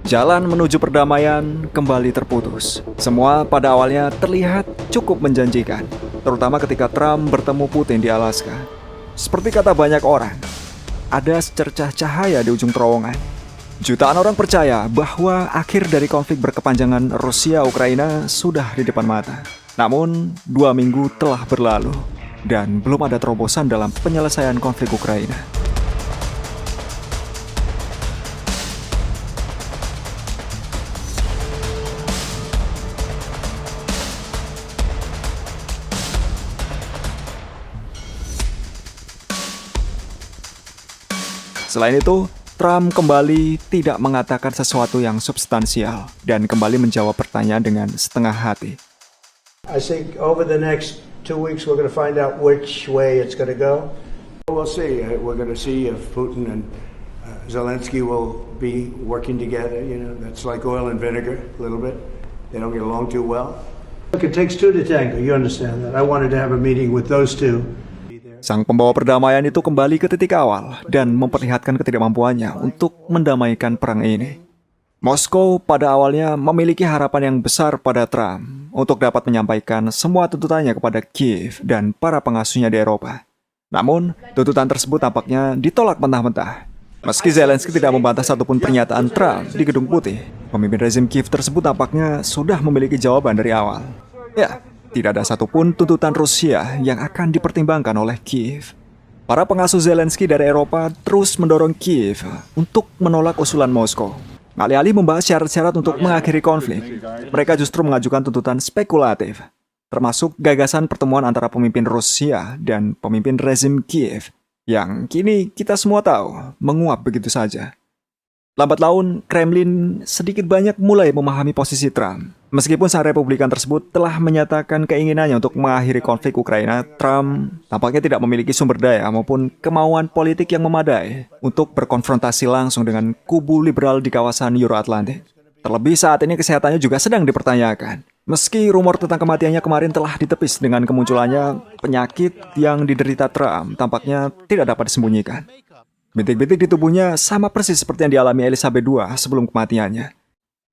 Jalan menuju perdamaian kembali terputus. Semua pada awalnya terlihat cukup menjanjikan, terutama ketika Trump bertemu Putin di Alaska. Seperti kata banyak orang, ada secercah cahaya di ujung terowongan. Jutaan orang percaya bahwa akhir dari konflik berkepanjangan Rusia-Ukraina sudah di depan mata. Namun, 2 minggu telah berlalu dan belum ada terobosan dalam penyelesaian konflik Ukraina. Selain itu, Trump kembali tidak mengatakan sesuatu yang substansial dan kembali menjawab pertanyaan dengan setengah hati. I think over the next 2 weeks we're going to find out which way it's going to go. We'll see. We're going to see if Putin and Zelensky will be working together. You know, that's like oil and vinegar a little bit. They don't get along too well. Look, it takes two to tango. You understand that. I wanted to have a meeting with those two. Sang pembawa perdamaian itu kembali ke titik awal dan memperlihatkan ketidakmampuannya untuk mendamaikan perang ini. Moskow pada awalnya memiliki harapan yang besar pada Trump untuk dapat menyampaikan semua tuntutannya kepada Kiev dan para pengasuhnya di Eropa. Namun, tuntutan tersebut tampaknya ditolak mentah-mentah. Meski Zelensky tidak membantah satupun pernyataan Trump di Gedung Putih, pemimpin rezim Kiev tersebut tampaknya sudah memiliki jawaban dari awal. Ya, tidak ada satupun tuntutan Rusia yang akan dipertimbangkan oleh Kiev. Para pengasuh Zelensky dari Eropa terus mendorong Kiev untuk menolak usulan Moskow. Alih-alih membahas syarat-syarat untuk mengakhiri konflik, mereka justru mengajukan tuntutan spekulatif, termasuk gagasan pertemuan antara pemimpin Rusia dan pemimpin rezim Kiev, yang kini kita semua tahu menguap begitu saja. Lambat laun, Kremlin sedikit banyak mulai memahami posisi Trump. Meskipun sang Republikan tersebut telah menyatakan keinginannya untuk mengakhiri konflik Ukraina, Trump tampaknya tidak memiliki sumber daya maupun kemauan politik yang memadai untuk berkonfrontasi langsung dengan kubu liberal di kawasan Euro-Atlantik. Terlebih saat ini kesehatannya juga sedang dipertanyakan. Meski rumor tentang kematiannya kemarin telah ditepis dengan kemunculannya, penyakit yang diderita Trump tampaknya tidak dapat disembunyikan. Bintik-bintik di tubuhnya sama persis seperti yang dialami Elizabeth II sebelum kematiannya.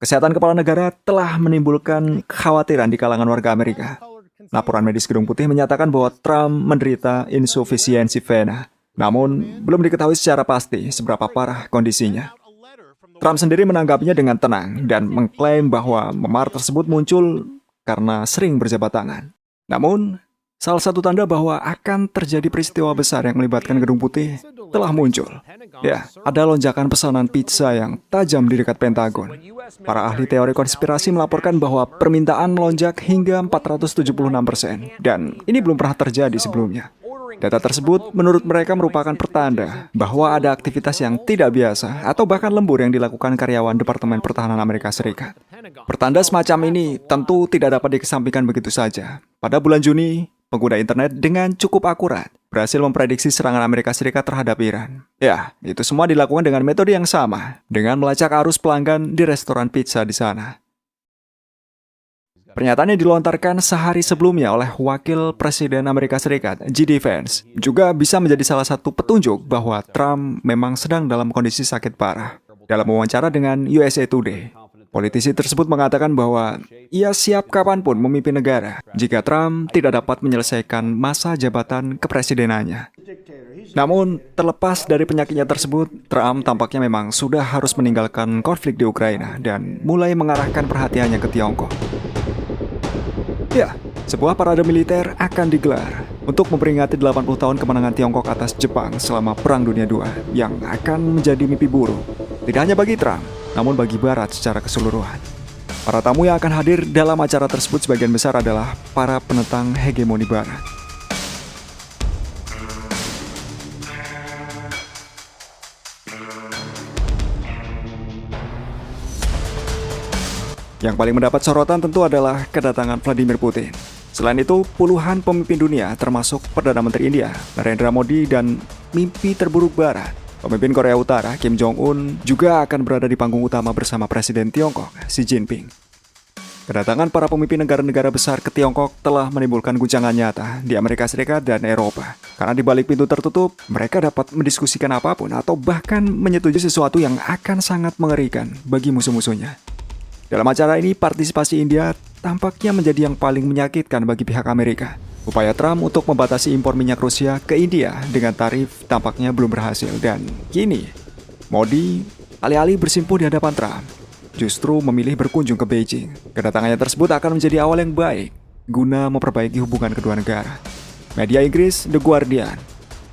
Kesehatan kepala negara telah menimbulkan kekhawatiran di kalangan warga Amerika. Laporan medis Gedung Putih menyatakan bahwa Trump menderita insufisiensi vena, namun belum diketahui secara pasti seberapa parah kondisinya. Trump sendiri menanggapinya dengan tenang dan mengklaim bahwa memar tersebut muncul karena sering berjabat tangan. Namun, salah satu tanda bahwa akan terjadi peristiwa besar yang melibatkan Gedung Putih telah muncul. Ya, ada lonjakan pesanan pizza yang tajam di dekat Pentagon. Para ahli teori konspirasi melaporkan bahwa permintaan melonjak hingga 476%, dan ini belum pernah terjadi sebelumnya. Data tersebut menurut mereka merupakan pertanda bahwa ada aktivitas yang tidak biasa atau bahkan lembur yang dilakukan karyawan Departemen Pertahanan Amerika Serikat. Pertanda semacam ini tentu tidak dapat dikesampingkan begitu saja. Pada bulan Juni, pengguna internet dengan cukup akurat berhasil memprediksi serangan Amerika Serikat terhadap Iran. Ya, itu semua dilakukan dengan metode yang sama, dengan melacak arus pelanggan di restoran pizza di sana. Pernyataannya dilontarkan sehari sebelumnya oleh Wakil Presiden Amerika Serikat, J.D. Vance, juga bisa menjadi salah satu petunjuk bahwa Trump memang sedang dalam kondisi sakit parah. Dalam wawancara dengan USA Today, politisi tersebut mengatakan bahwa ia siap kapanpun memimpin negara jika Trump tidak dapat menyelesaikan masa jabatan kepresidenannya. Namun, terlepas dari penyakitnya tersebut, Trump tampaknya memang sudah harus meninggalkan konflik di Ukraina dan mulai mengarahkan perhatiannya ke Tiongkok. Ya, sebuah parade militer akan digelar untuk memperingati 80 tahun kemenangan Tiongkok atas Jepang selama Perang Dunia II yang akan menjadi mimpi buruk. Tidak hanya bagi Trump, namun bagi Barat secara keseluruhan. Para tamu yang akan hadir dalam acara tersebut sebagian besar adalah para penentang hegemoni Barat. Yang paling mendapat sorotan tentu adalah kedatangan Vladimir Putin. Selain itu, puluhan pemimpin dunia termasuk Perdana Menteri India, Narendra Modi, dan mimpi terburuk Barat, pemimpin Korea Utara, Kim Jong-un, juga akan berada di panggung utama bersama Presiden Tiongkok, Xi Jinping. Kedatangan para pemimpin negara-negara besar ke Tiongkok telah menimbulkan guncangan nyata di Amerika Serikat dan Eropa. Karena di balik pintu tertutup, mereka dapat mendiskusikan apapun atau bahkan menyetujui sesuatu yang akan sangat mengerikan bagi musuh-musuhnya. Dalam acara ini, partisipasi India tampaknya menjadi yang paling menyakitkan bagi pihak Amerika. Upaya Trump untuk membatasi impor minyak Rusia ke India dengan tarif tampaknya belum berhasil. Dan kini, Modi alih-alih bersimpuh di hadapan Trump, justru memilih berkunjung ke Beijing. Kedatangannya tersebut akan menjadi awal yang baik guna memperbaiki hubungan kedua negara. Media Inggris The Guardian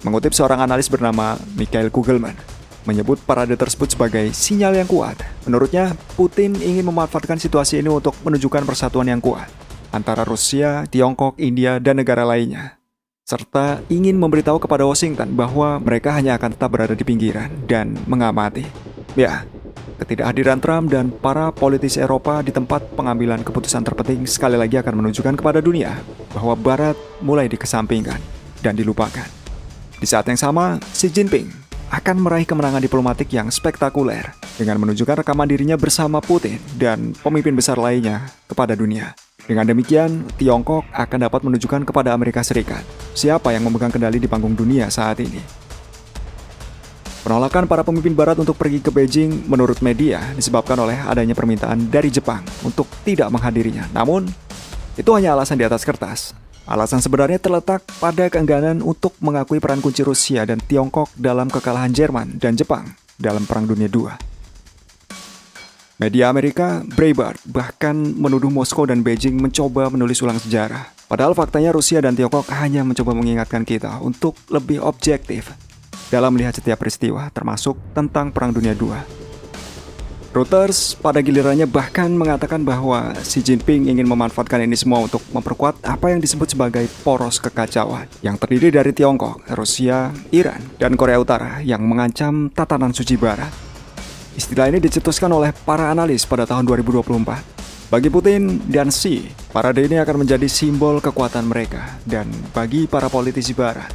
mengutip seorang analis bernama Michael Kugelman menyebut parade tersebut sebagai sinyal yang kuat. Menurutnya, Putin ingin memanfaatkan situasi ini untuk menunjukkan persatuan yang kuat antara Rusia, Tiongkok, India, dan negara lainnya, serta ingin memberitahu kepada Washington bahwa mereka hanya akan tetap berada di pinggiran dan mengamati. Ya, ketidakhadiran Trump dan para politisi Eropa di tempat pengambilan keputusan terpenting sekali lagi akan menunjukkan kepada dunia bahwa Barat mulai dikesampingkan dan dilupakan. Di saat yang sama, Xi Jinping akan meraih kemenangan diplomatik yang spektakuler dengan menunjukkan rekaman dirinya bersama Putin dan pemimpin besar lainnya kepada dunia. Dengan demikian, Tiongkok akan dapat menunjukkan kepada Amerika Serikat siapa yang memegang kendali di panggung dunia saat ini. Penolakan para pemimpin Barat untuk pergi ke Beijing menurut media disebabkan oleh adanya permintaan dari Jepang untuk tidak menghadirinya. Namun, itu hanya alasan di atas kertas. Alasan sebenarnya terletak pada keengganan untuk mengakui peran kunci Rusia dan Tiongkok dalam kekalahan Jerman dan Jepang dalam Perang Dunia II. Media Amerika, Breitbart, bahkan menuduh Moskow dan Beijing mencoba menulis ulang sejarah. Padahal faktanya Rusia dan Tiongkok hanya mencoba mengingatkan kita untuk lebih objektif dalam melihat setiap peristiwa, termasuk tentang Perang Dunia II. Reuters pada gilirannya bahkan mengatakan bahwa Xi Jinping ingin memanfaatkan ini semua untuk memperkuat apa yang disebut sebagai poros kekacauan yang terdiri dari Tiongkok, Rusia, Iran, dan Korea Utara yang mengancam tatanan suci Barat. Istilah ini dicetuskan oleh para analis pada tahun 2024. Bagi Putin dan Xi, parade ini akan menjadi simbol kekuatan mereka, dan bagi para politisi Barat,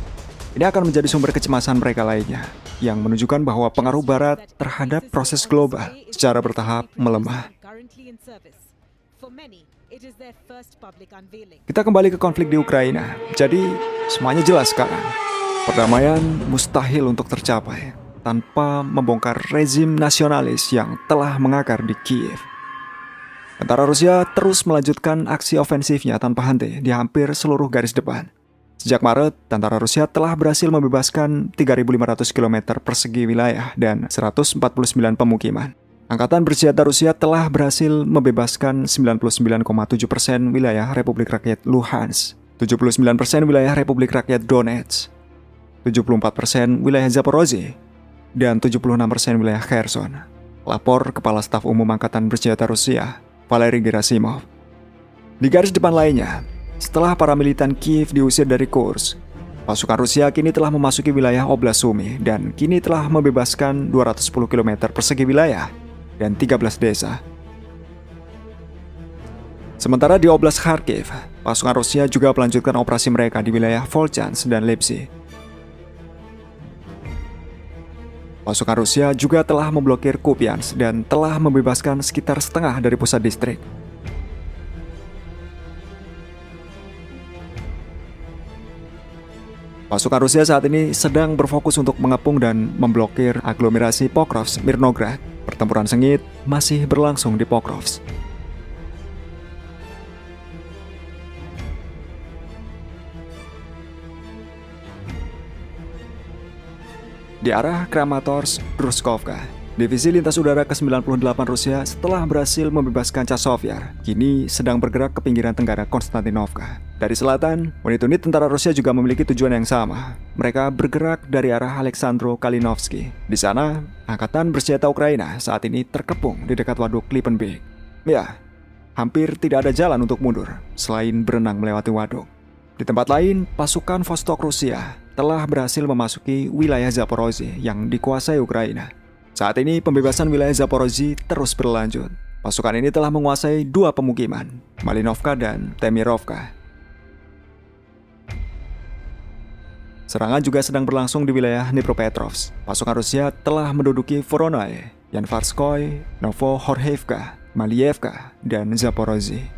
ini akan menjadi sumber kecemasan mereka lainnya, yang menunjukkan bahwa pengaruh Barat terhadap proses global secara bertahap melemah. Kita kembali ke konflik di Ukraina. Jadi, semuanya jelas sekarang. Perdamaian mustahil untuk tercapai tanpa membongkar rezim nasionalis yang telah mengakar di Kiev. Tentara Rusia terus melanjutkan aksi ofensifnya tanpa henti di hampir seluruh garis depan. Sejak Maret, tentara Rusia telah berhasil membebaskan 3.500 km persegi wilayah dan 149 pemukiman. Angkatan bersenjata Rusia telah berhasil membebaskan 99,7% wilayah Republik Rakyat Luhansk, 79% wilayah Republik Rakyat Donetsk, 74% wilayah Zaporozhye, dan 76% wilayah Kherson. Lapor Kepala Staf Umum Angkatan Bersenjata Rusia, Valery Gerasimov. Di garis depan lainnya, setelah para militan Kiev diusir dari Kursk, pasukan Rusia kini telah memasuki wilayah Oblast Sumy dan kini telah membebaskan 210 km persegi wilayah dan 13 desa. Sementara di Oblast Kharkiv, pasukan Rusia juga melanjutkan operasi mereka di wilayah Volchansk dan Leipzig. Pasukan Rusia juga telah memblokir Kupiansk dan telah membebaskan sekitar setengah dari pusat distrik. Pasukan Rusia saat ini sedang berfokus untuk mengepung dan memblokir aglomerasi Pokrovsk-Mirnograd. Pertempuran sengit masih berlangsung di Pokrovsk. Di arah Kramatorsk-Druzhkovka, Divisi Lintas Udara ke-98 Rusia setelah berhasil membebaskan Chasiv-Yar, kini sedang bergerak ke pinggiran tenggara Konstantinovka. Dari selatan, unit-unit tentara Rusia juga memiliki tujuan yang sama. Mereka bergerak dari arah Aleksandro-Kalinovsky. Di sana, Angkatan Bersenjata Ukraina saat ini terkepung di dekat waduk Lipenbek. Ya, hampir tidak ada jalan untuk mundur selain berenang melewati waduk. Di tempat lain, pasukan Vostok Rusia telah berhasil memasuki wilayah Zaporozhye yang dikuasai Ukraina. Saat ini, pembebasan wilayah Zaporozhye terus berlanjut. Pasukan ini telah menguasai 2 pemukiman, Malinovka dan Temirovka. Serangan juga sedang berlangsung di wilayah Dnipropetrovsk. Pasukan Rusia telah menduduki Voronezh, Yanvarskoye, Novohorhevka, Malievka, dan Zaporozhye.